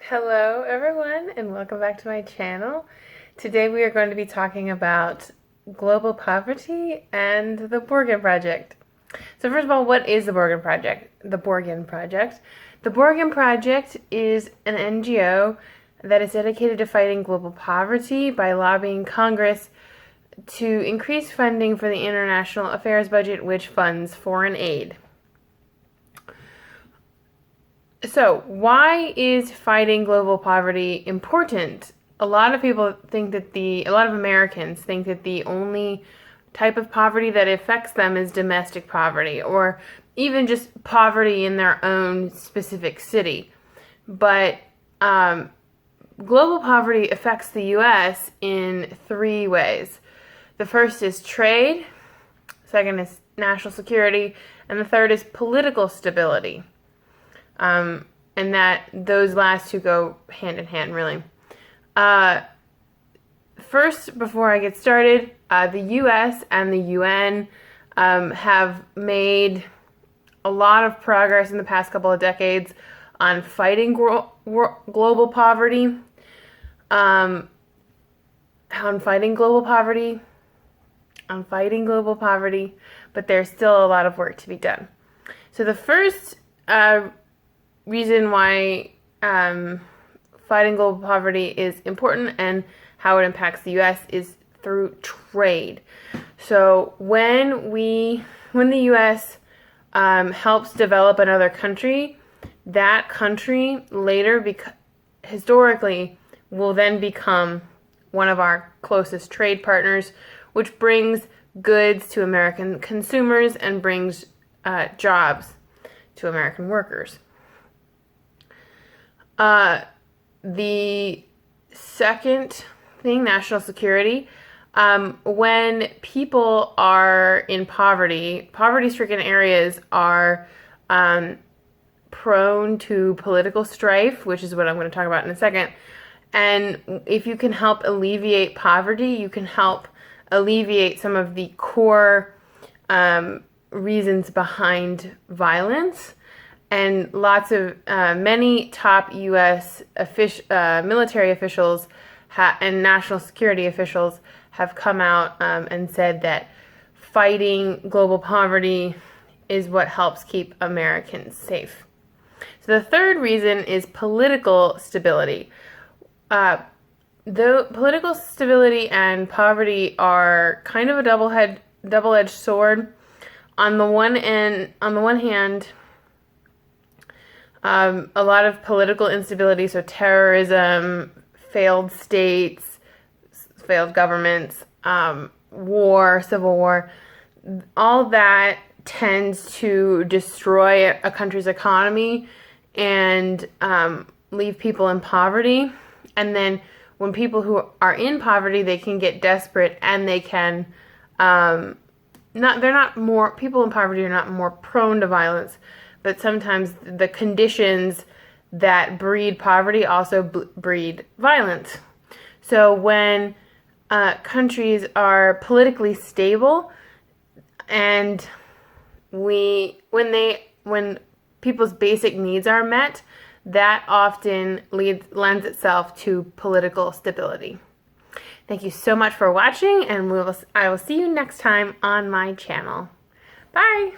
Hello everyone and welcome back to my channel. Today we are going to be talking about global poverty and the Borgen Project. So first of all, what is the Borgen Project? The Borgen Project. The Borgen Project is an NGO that is dedicated to fighting global poverty by lobbying Congress to increase funding for the international affairs budget, which funds foreign aid. So, why is fighting global poverty important? A lot of Americans think that the only type of poverty that affects them is domestic poverty, or even just poverty in their own specific city. But global poverty affects the U.S. in three ways. The first is trade, second is national security, and the third is political stability. And that those last two go hand in hand, really. First, before I get started, the U.S. and the UN have made a lot of progress in the past couple of decades on fighting global poverty. On fighting global poverty, but there's still a lot of work to be done. So the first reason why fighting global poverty is important and how it impacts the U.S. is through trade. So when the U.S. Helps develop another country, that country later, historically, will then become one of our closest trade partners, which brings goods to American consumers and brings jobs to American workers. The second thing, national security. When people are in poverty-stricken areas are prone to political strife, which is what I'm going to talk about in a second. And if you can help alleviate poverty, you can help alleviate some of the core reasons behind violence. And many top U.S. military officials and national security officials have come out and said that fighting global poverty is what helps keep Americans safe. So the third reason is political stability. Though political stability and poverty are kind of a double-edged sword. On the one hand, a lot of political instability, so terrorism, failed states, failed governments, war, civil war, all that tends to destroy a country's economy and leave people in poverty. And then when people who are in poverty, they can get desperate and they can people in poverty are not more prone to violence, but sometimes the conditions that breed poverty also breed violence. So when countries are politically stable and when people's basic needs are met, that often lends itself to political stability. Thank you so much for watching, and I will see you next time on my channel. Bye!